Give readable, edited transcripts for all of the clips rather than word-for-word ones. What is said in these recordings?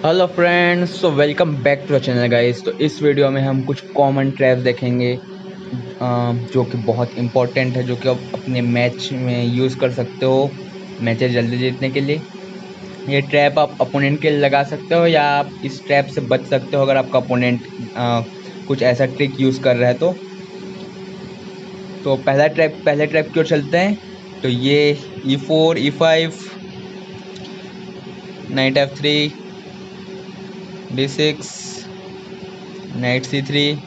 Hello friends, so welcome back to the channel guys. तो इस video में हम कुछ कॉमन ट्रैप्स देखेंगे जो कि बहुत इंपॉर्टेंट है, जो कि आप अपने मैच में यूज़ कर सकते हो मैचेस जल्दी जीतने के लिए। ये ट्रैप आप अपोनेंट के लिए लगा सकते हो या आप इस ट्रैप से बच सकते हो अगर आपका अपोनेंट कुछ ऐसा ट्रिक यूज़ कर रहा है तो पहले ट्रैप की ओर चलते हैं। तो ये E4 E5 night F3 D6 night C3।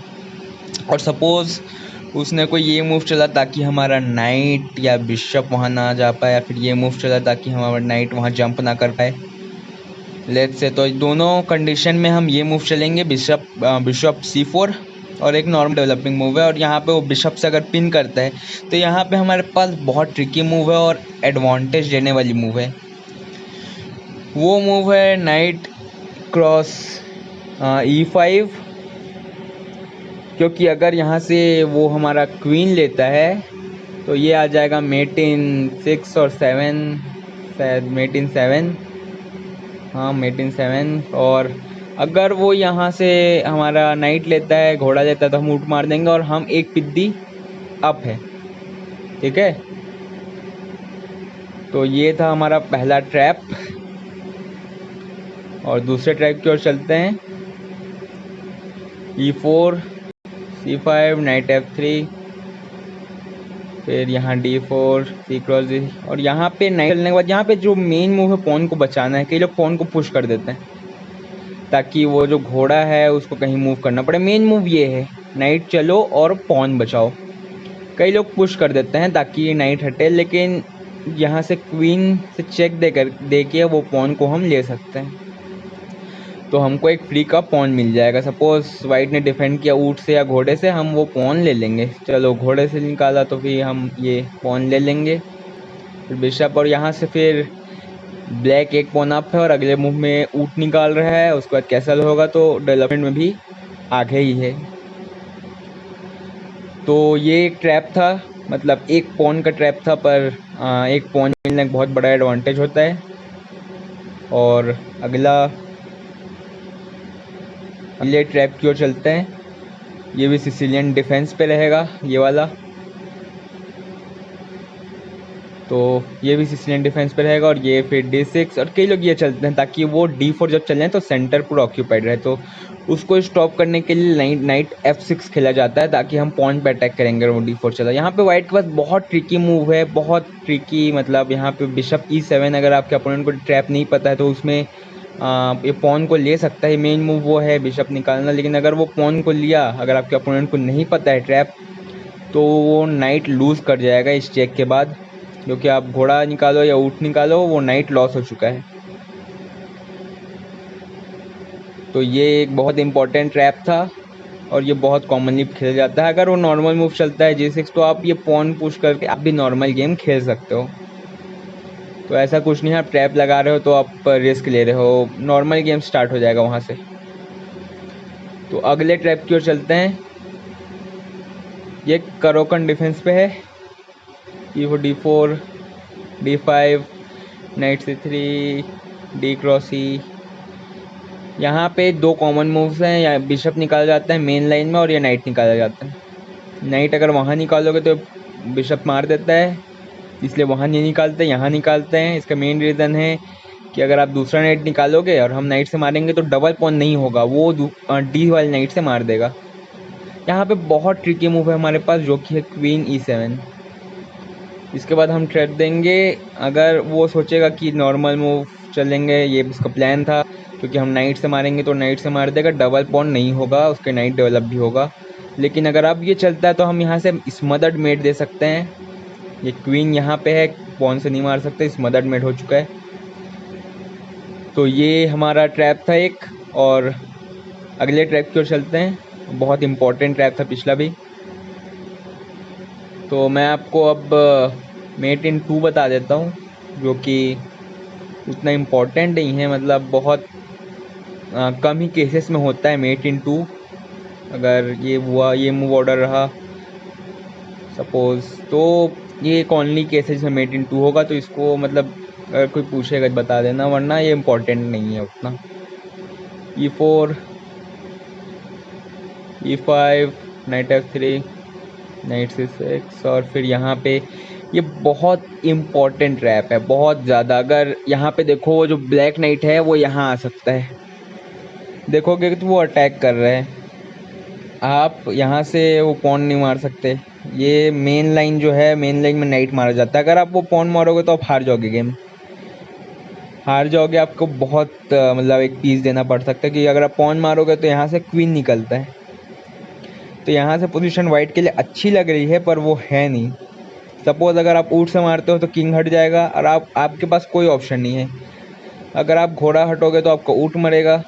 और सपोज़ उसने कोई ये मूव चला ताकि हमारा नाइट या बिशप वहाँ ना जा पाए, या फिर ये मूव चला ताकि हमारा नाइट वहाँ जंप ना कर पाए। लेट्स से तो दोनों कंडीशन में हम ये मूव चलेंगे, बिशप C4 और एक नॉर्मल डेवलपिंग मूव है। और यहाँ पे वो बिशप से अगर पिन करता है तो यहाँ पे हमारे पास बहुत ट्रिकी मूव है और एडवांटेज देने वाली मूव है। वो मूव है नाइट क्रॉस E5, क्योंकि अगर यहाँ से वो हमारा क्वीन लेता है तो ये आ जाएगा मेट इन 6 और 7, शायद मेट इन 7, हाँ मेट इन 7। और अगर वो यहाँ से हमारा नाइट लेता है, घोड़ा लेता है, तो हम ऊँट मार देंगे और हम एक पिद्दी अप है। ठीक है, तो ये था हमारा पहला ट्रैप। और दूसरे ट्रैप की ओर चलते हैं। E4 C5 नाइट F3, फिर यहाँ D4 C क्रॉस D। और यहाँ पे नाइट चलने के बाद यहाँ पे जो मेन मूव है पॉन को बचाना है। कई लोग पॉन को पुश कर देते हैं ताकि वो जो घोड़ा है उसको कहीं मूव करना पड़े। मेन मूव ये है, नाइट चलो और पॉन बचाओ। कई लोग पुश कर देते हैं ताकि नाइट हटे, लेकिन यहाँ से क्वीन से चेक दे के वो पॉन को हम ले सकते हैं, तो हमको एक फ्री का पॉन मिल जाएगा। सपोज वाइट ने डिफेंड किया ऊँट से या घोड़े से, हम वो पॉन ले लेंगे। चलो घोड़े से निकाला तो फिर हम ये पॉन ले लेंगे, फिर बिशप। और यहाँ से फिर ब्लैक एक पॉन अप है और अगले मूव में ऊँट निकाल रहा है, उसके बाद कैसल होगा, तो डेवलपमेंट में भी आगे ही है। तो ये एक ट्रैप था, मतलब एक पॉन का ट्रैप था, पर एक पॉन मिलना एक बहुत बड़ा एडवांटेज होता है। और अगले ट्रैप की ओर चलते हैं। ये भी सिसिलियन डिफेंस पे रहेगा, ये वाला। तो ये भी सिसिलियन डिफेंस पे रहेगा और ये फिर D6। और कई लोग ये चलते हैं ताकि वो D4 जब चलें तो सेंटर पूरा ऑक्यूपाइड रहे, तो उसको स्टॉप करने के लिए नाइट F6 खेला जाता है ताकि हम पॉइंट पे अटैक करेंगे और वो D4 चला। यहाँ पे वाइट के पास बहुत ट्रिकी मूव है, बहुत ट्रिकी, मतलब यहाँ पे बिशप E7। अगर आपके अपोनेंट को ट्रैप नहीं पता है तो उसमें ये पॉन को ले सकता है। मेन मूव वो है बिशप निकालना, लेकिन अगर वो पॉन को लिया, अगर आपके अपोनेंट को नहीं पता है ट्रैप, तो वो नाइट लूज़ कर जाएगा इस चेक के बाद। क्योंकि आप घोड़ा निकालो या ऊँट निकालो, वो नाइट लॉस हो चुका है। तो ये एक बहुत इंपॉर्टेंट ट्रैप था और ये बहुत कॉमनली खेला जाता है। अगर वो नॉर्मल मूव चलता है G6, तो आप ये पॉन पुश करके आप भी नॉर्मल गेम खेल सकते हो। तो ऐसा कुछ नहीं है, आप ट्रैप लगा रहे हो तो आप रिस्क ले रहे हो, नॉर्मल गेम स्टार्ट हो जाएगा वहाँ से। तो अगले ट्रैप की ओर चलते हैं। ये करोकन डिफेंस पे है। D4 D5 night C3 D cross E। यहाँ पे दो कॉमन मूव्स हैं, या बिशप निकाला जाता है मेन लाइन में और ये नाइट निकाला जाता है। नाइट अगर वहाँ निकालोगे तो बिशप मार देता है, इसलिए वहाँ नहीं निकालते, यहाँ निकालते हैं। इसका मेन रीज़न है कि अगर आप दूसरा नाइट निकालोगे और हम नाइट से मारेंगे तो डबल पॉन नहीं होगा, वो D वाले नाइट से मार देगा। यहाँ पे बहुत ट्रिकी मूव है हमारे पास, जो कि है क्वीन E7। इसके बाद हम ट्रैप देंगे। अगर वो सोचेगा कि नॉर्मल मूव चलेंगे, ये इसका प्लान था, क्योंकि हम नाइट से मारेंगे तो नाइट से मार देगा, डबल पॉन नहीं होगा, उसके नाइट डेवलप भी होगा। लेकिन अगर अब ये चलता है तो हम यहाँ से स्मदर्ड मेट दे सकते हैं। ये क्वीन यहाँ पे है, पॉन से नहीं मार सकते, स्मदर्ड मेट हो चुका है। तो ये हमारा ट्रैप था एक। और अगले ट्रैप की ओर चलते हैं। बहुत इंपॉर्टेंट ट्रैप था पिछला भी। तो मैं आपको अब मेट इन 2 बता देता हूँ, जो कि उतना इम्पोर्टेंट नहीं है, मतलब बहुत कम ही केसेस में होता है मेट इन 2। अगर ये हुआ, ये मूव ऑर्डर रहा, सपोज। तो ये एक ओनली केस है जिसमें मेट इन टू होगा, तो इसको मतलब अगर कोई पूछेगा तो बता देना, वरना ये इम्पोर्टेंट नहीं है उतना। E4, E5, night F3, night C6, और फिर यहाँ पे ये बहुत इम्पोर्टेंट रैप है, बहुत ज़्यादा। अगर यहाँ पे देखो वो जो ब्लैक नाइट है वो यहाँ आ सकता है, देखोगे तो वो अटैक कर रहे हैं। आप यहाँ से वो पॉन नहीं मार सकते। ये मेन लाइन जो है, मेन लाइन में नाइट मारा जाता है। अगर आप वो पॉन मारोगे तो आप हार जाओगे, गेम हार जाओगे। आपको बहुत मतलब एक पीस देना पड़ सकता है, कि अगर आप पॉन मारोगे तो यहाँ से क्वीन निकलता है। तो यहाँ से पोजीशन वाइट के लिए अच्छी लग रही है, पर वो है नहीं। सपोज अगर आप ऊँट से मारते हो तो किंग हट जाएगा, और आपके पास कोई ऑप्शन नहीं है। अगर आप घोड़ा हटोगे तो आपका ऊँट मरेगा,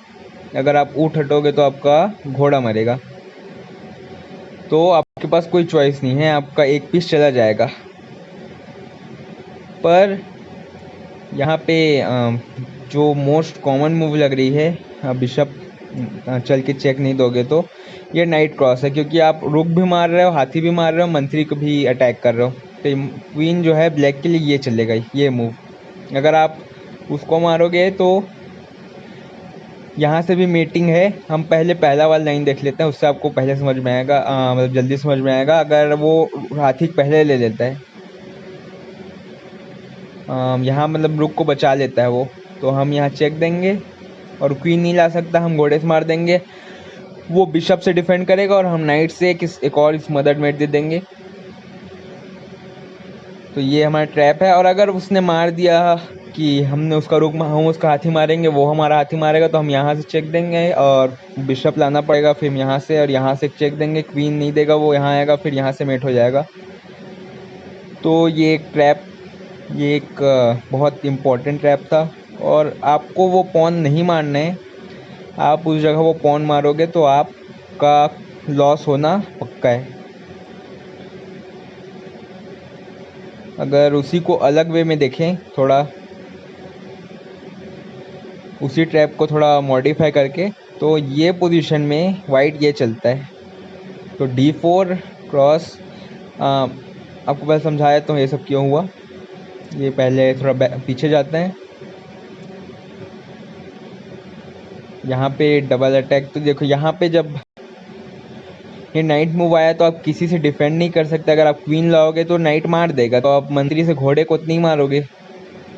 अगर आप ऊँट हटोगे तो आपका घोड़ा मरेगा। तो आपके पास कोई चॉइस नहीं है, आपका एक पीस चला जाएगा। पर यहाँ पे जो मोस्ट कॉमन मूव लग रही है, बिशप चल के चेक नहीं दोगे तो ये नाइट क्रॉस है, क्योंकि आप रुक भी मार रहे हो, हाथी भी मार रहे हो, मंत्री को भी अटैक कर रहे हो। तो क्वीन जो है ब्लैक के लिए ये चलेगा, ये मूव। अगर आप उसको मारोगे तो यहाँ से भी मीटिंग है। हम पहले पहला वाला लाइन देख लेते हैं, उससे आपको पहले समझ में आएगा, मतलब जल्दी समझ में आएगा। अगर वो हाथी पहले ले लेता है, यहाँ मतलब रुक को बचा लेता है वो, तो हम यहाँ चेक देंगे, और क्वीन नहीं ला सकता, हम घोड़े से मार देंगे। वो बिशप से डिफेंड करेगा, और हम नाइट से एक और स्मदर्ड मेट दे देंगे। तो ये हमारा ट्रैप है। और अगर उसने मार दिया कि हमने उसका रुक, हम उसका हाथी मारेंगे, वो हमारा हाथी मारेगा, तो हम यहाँ से चेक देंगे, और बिशप लाना पड़ेगा फिर यहाँ से, और यहाँ से चेक देंगे। क्वीन नहीं देगा, वो यहाँ आएगा, फिर यहाँ से मेट हो जाएगा। तो ये एक ट्रैप, ये एक बहुत इम्पोर्टेंट ट्रैप था। और आपको वो पॉन नहीं मारना है। आप उस जगह वो पॉन मारोगे तो आपका लॉस होना पक्का है। अगर उसी को अलग वे में देखें, थोड़ा उसी ट्रैप को थोड़ा मॉडिफाई करके, तो ये पोजीशन में वाइट ये चलता है। तो D4 क्रॉस, आपको पहले समझाया तो ये सब क्यों हुआ। ये पहले थोड़ा पीछे जाते हैं। यहाँ पे डबल अटैक, तो देखो यहाँ पे जब ये नाइट मूव आया तो आप किसी से डिफेंड नहीं कर सकते। अगर आप क्वीन लाओगे तो नाइट मार देगा, तो आप मंत्री से घोड़े को नहीं मारोगे,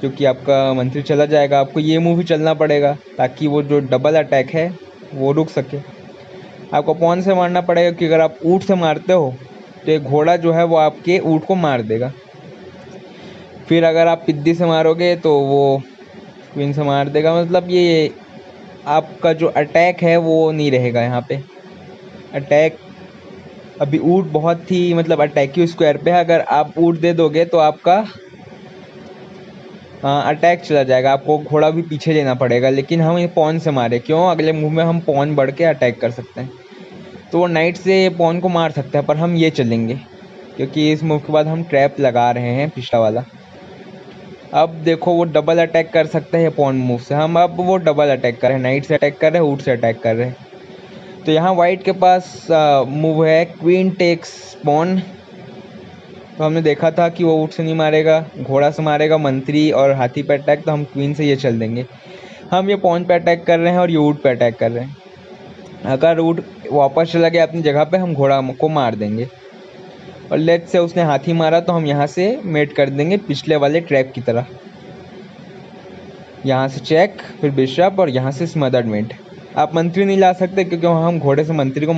क्योंकि आपका मंत्री चला जाएगा। आपको ये मूव ही चलना पड़ेगा, ताकि वो जो डबल अटैक है वो रुक सके। आपको पॉन से मारना पड़ेगा, क्योंकि अगर आप ऊँट से मारते हो तो एक घोड़ा जो है वो आपके ऊँट को मार देगा। फिर अगर आप पिद्दी से मारोगे तो वो क्वीन से मार देगा। मतलब ये आपका जो अटैक है वो नहीं रहेगा यहाँ पे। अटैक अभी ऊँट बहुत ही मतलब अटैकी स्क्वायर पे है। अगर आप ऊँट दे दोगे तो आपका अटैक चला जाएगा, आपको घोड़ा भी पीछे लेना पड़ेगा। लेकिन हम ये पॉन से मारे क्यों, अगले मूव में हम पॉन बढ़ के अटैक कर सकते हैं। तो वो नाइट से पॉन को मार सकते हैं, पर हम ये चलेंगे, क्योंकि इस मूव के बाद हम ट्रैप लगा रहे हैं पिछला वाला। अब देखो वो डबल अटैक कर सकते हैं पॉन मूव से, हम अब वो डबल अटैक कर रहे हैं, नाइट से अटैक कर रहे हैं, ऊँट से अटैक कर रहे हैं। तो यहाँ वाइट के पास मूव है क्वीन टेक्स पॉन। तो हमने देखा था कि वो ऊँट से नहीं मारेगा, घोड़ा से मारेगा, मंत्री और हाथी पे अटैक। तो हम क्वीन से ये चल देंगे। हम ये पॉन पे अटैक कर रहे हैं और ये ऊँट पे अटैक कर रहे हैं। अगर ऊँट वापस चला गया अपनी जगह पे, हम घोड़ा को मार देंगे। और लेट से उसने हाथी मारा तो हम यहाँ से मेट कर देंगे पिछले वाले ट्रैप की तरह। यहाँ से चेक, फिर बिशप, और यहाँ से स्मदर्ड मेट। आप मंत्री नहीं ला सकते, क्योंकि हम घोड़े से मंत्री को,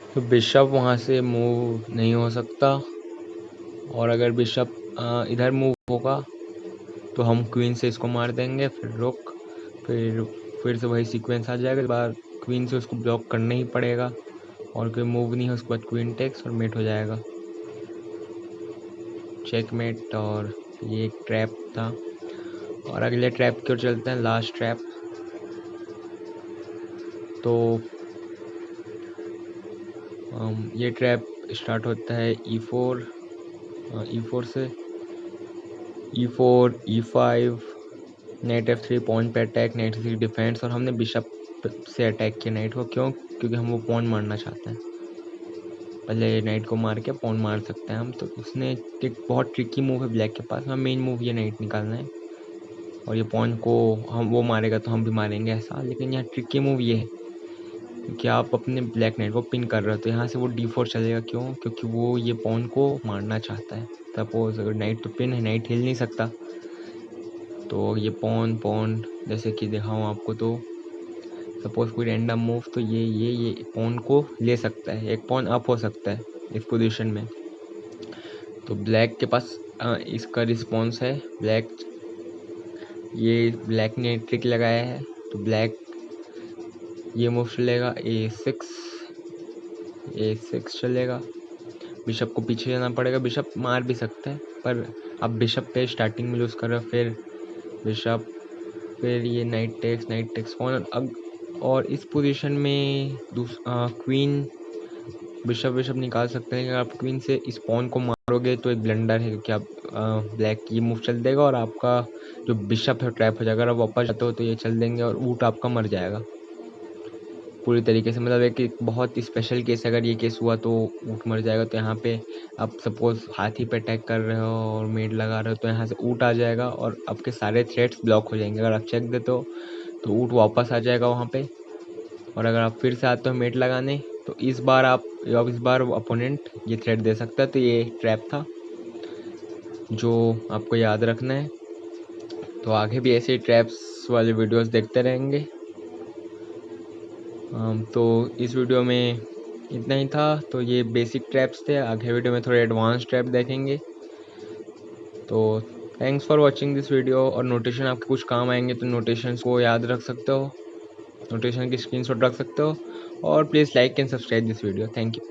तो बिशप वहाँ से मूव नहीं हो सकता। और अगर बिशप इधर मूव होगा तो हम क्वीन से इसको मार देंगे, फिर रुक, फिर से वही सीक्वेंस आ जाएगा। इस बार क्वीन से उसको ब्लॉक करना ही पड़ेगा, और कोई मूव नहीं है। उसके बाद क्वीन टेक्स और मेट हो जाएगा, चेकमेट। और ये एक ट्रैप था। और अगले ट्रैप की ओर चलते हैं, लास्ट ट्रैप। तो ये ट्रैप स्टार्ट होता है E4, E4 से, E4, E5, night F3 point पे अटैक, नाइट C3 डिफेंस, और हमने बिशप से अटैक किया नाइट को। क्यों? क्योंकि हम वो पॉन मारना चाहते हैं। पहले नाइट को मार के पॉन मार सकते हैं हम। तो उसने एक बहुत ट्रिकी मूव है ब्लैक के पास। हमें मेन मूव ये नाइट निकालना है और ये पॉन को हम वो मारेगा तो हम भी मारेंगे ऐसा। लेकिन यहाँ ट्रिकी मूव ये है कि आप अपने ब्लैक नाइट को पिन कर रहे हो तो यहाँ से वो D4 चलेगा। क्यों? क्योंकि वो ये पॉन को मारना चाहता है। सपोज अगर नाइट तो पिन है, नाइट हिल नहीं सकता, तो ये पॉन जैसे कि दिखाऊँ आपको, तो सपोज कोई रैंडम मूव, तो ये पॉन को ले सकता है, एक पॉन अप हो सकता है इस पोजीशन में। तो ब्लैक के पास इसका रिस्पॉन्स है। ब्लैक ने ट्रिक लगाया है तो ब्लैक ये मूव चलेगा A6 चलेगा। बिशप को पीछे जाना पड़ेगा। बिशप मार भी सकता है पर अब बिशप पे स्टार्टिंग में लूज़ कर रहा है। फिर बिशप, फिर ये नाइट टेक्स पॉन। अब और इस पोजीशन में क्वीन बिशप निकाल सकते हैं। अगर आप क्वीन से इस पॉन को मारोगे तो एक ब्लंडर है, क्योंकि आप ब्लैक ये मूव चल देगा और आपका जो बिशप है ट्रैप हो जाएगा। अगर आप वापस जाते हो तो ये चल देंगे और ऊट आपका मर जाएगा पूरी तरीके से। मतलब एक बहुत स्पेशल केस, अगर ये केस हुआ तो ऊट मर जाएगा। तो यहाँ पे आप सपोज हाथी पे अटैक कर रहे हो और मेड लगा रहे हो तो यहाँ से ऊट आ जाएगा और आपके सारे थ्रेड्स ब्लॉक हो जाएंगे। अगर आप चेक देते हो तो ऊट वापस आ जाएगा वहाँ पे। और अगर आप फिर से आते हो मेट लगाने तो इस बार अपोनेंट ये थ्रेड दे सकता है। तो ये ट्रैप था जो आपको याद रखना है। तो आगे भी ऐसे ट्रैप्स वाले वीडियोस देखते रहेंगे। तो इस वीडियो में इतना ही था। तो ये बेसिक ट्रैप्स थे। आगे वीडियो में थोड़े एडवांस ट्रैप देखेंगे। तो thanks for watching this video. और नोटेशन आपके कुछ काम आएंगे तो नोटेशन को याद रख सकते हो, नोटेशन की स्क्रीनशॉट रख सकते हो। और please like and subscribe this video. Thank you.